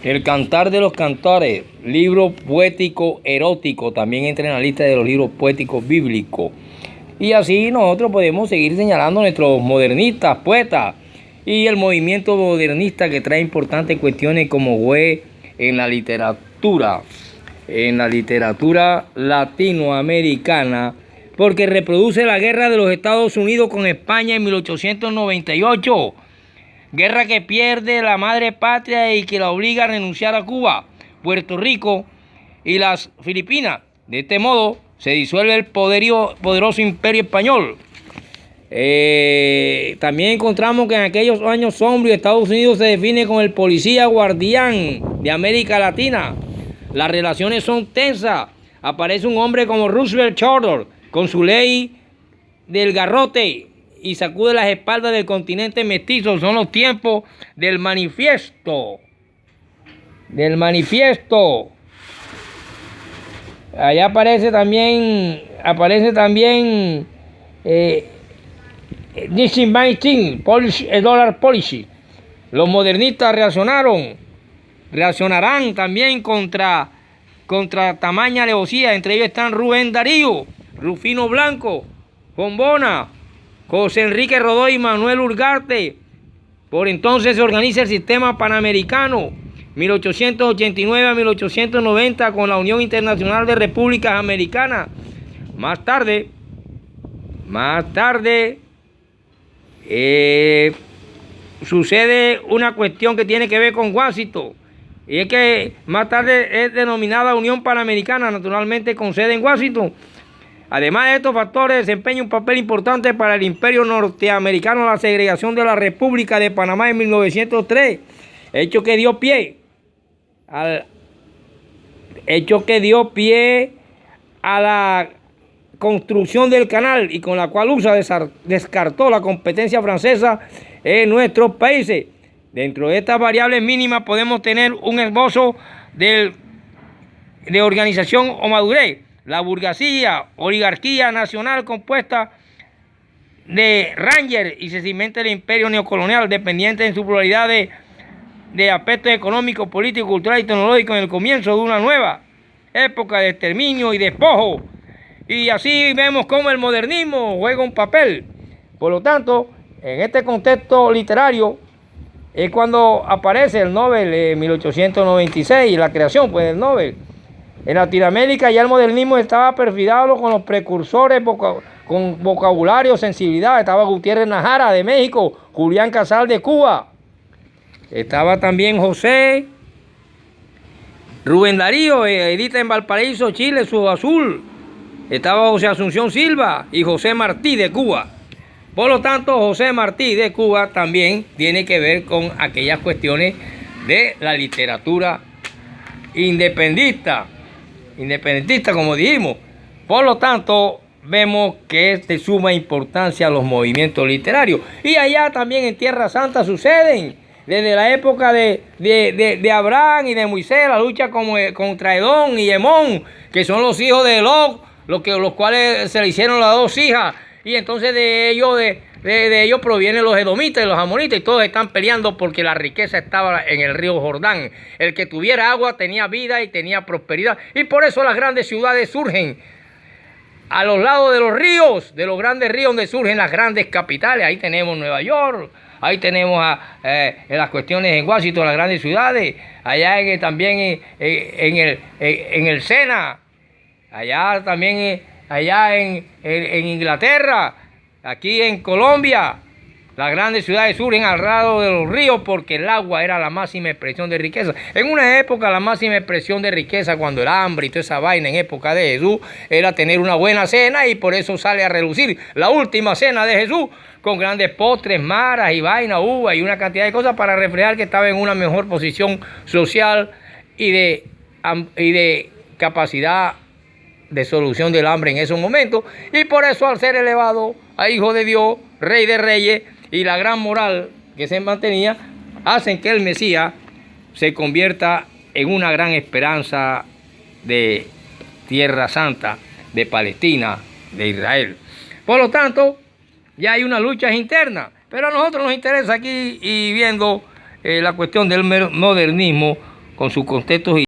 El Cantar de los Cantores, libro poético erótico, también entra en la lista de los libros poéticos bíblicos. Y así nosotros podemos seguir señalando a nuestros modernistas, poetas, y el movimiento modernista que trae importantes cuestiones como fue en la literatura latinoamericana, porque reproduce la guerra de los Estados Unidos con España en 1898. Guerra que pierde la madre patria y que la obliga a renunciar a Cuba, Puerto Rico y las Filipinas. De este modo se disuelve el poderoso imperio español. También encontramos que en aquellos años sombríos Estados Unidos se define como el policía guardián de América Latina. Las relaciones son tensas. Aparece un hombre como Roosevelt Churchill con su ley del garrote y sacude las espaldas del continente mestizo. Son los tiempos del manifiesto. Allá aparece también Dollar Policy. Los modernistas reaccionarán también contra tamaña alevosía. Entre ellos están Rubén Darío, Rufino Blanco, Bombona, José Enrique Rodó y Manuel Ugarte. Por entonces se organiza el sistema panamericano, 1889 a 1890, con la Unión Internacional de Repúblicas Americanas. Más tarde, sucede una cuestión que tiene que ver con Washington, y es que más tarde es denominada Unión Panamericana, naturalmente con sede en Washington. Además de estos factores, desempeña un papel importante para el imperio norteamericano la segregación de la República de Panamá en 1903, hecho que dio pie a la construcción del canal, y con la cual USA descartó la competencia francesa en nuestros países. Dentro de estas variables mínimas podemos tener un esbozo de organización o madurez. La burguesía, oligarquía nacional compuesta de Rangers, y se cimenta el imperio neocolonial, dependiente en su pluralidad de aspectos económicos, políticos, culturales y tecnológicos, en el comienzo de una nueva época de exterminio y despojo. Y así vemos cómo el modernismo juega un papel. Por lo tanto, en este contexto literario es cuando aparece el Nobel en 1896, la creación del Nobel. En Latinoamérica ya el modernismo estaba perfilado con los precursores con vocabulario, sensibilidad. Estaba Gutiérrez Najara de México, Julián Casal de Cuba. Estaba también Rubén Darío, edita en Valparaíso, Chile, su azul. Estaba José Asunción Silva y José Martí de Cuba. Por lo tanto, José Martí de Cuba también tiene que ver con aquellas cuestiones de la literatura independentista, como dijimos. Por lo tanto, vemos que es de suma importancia los movimientos literarios. Y allá también en Tierra Santa suceden, desde la época de Abraham y de Moisés, la lucha contra Edom y Hemón, que son los hijos de Lot, los cuales se le hicieron las dos hijas. Y entonces de ellos provienen los edomitas y los amonitas, y todos están peleando porque la riqueza estaba en el río Jordán. El que tuviera agua tenía vida y tenía prosperidad. Y por eso las grandes ciudades surgen a los lados de los ríos, de los grandes ríos donde surgen las grandes capitales. Ahí tenemos Nueva York, ahí tenemos las cuestiones en Washington, las grandes ciudades. Allá también en el Sena, allá también allá en Inglaterra, aquí en Colombia. Las grandes ciudades surgen al lado de los ríos porque el agua era la máxima expresión de riqueza. En una época la máxima expresión de riqueza, cuando el hambre y toda esa vaina en época de Jesús, era tener una buena cena, y por eso sale a relucir la última cena de Jesús, con grandes postres, maras y vaina, uva y una cantidad de cosas para reflejar que estaba en una mejor posición social y de capacidad de solución del hambre en esos momentos. Y por eso, al ser elevado a hijo de Dios, rey de reyes, y la gran moral que se mantenía, hacen que el Mesías se convierta en una gran esperanza de Tierra Santa, de Palestina, de Israel. Por lo tanto, ya hay unas luchas internas, pero a nosotros nos interesa aquí, y viendo la cuestión del modernismo con sus contextos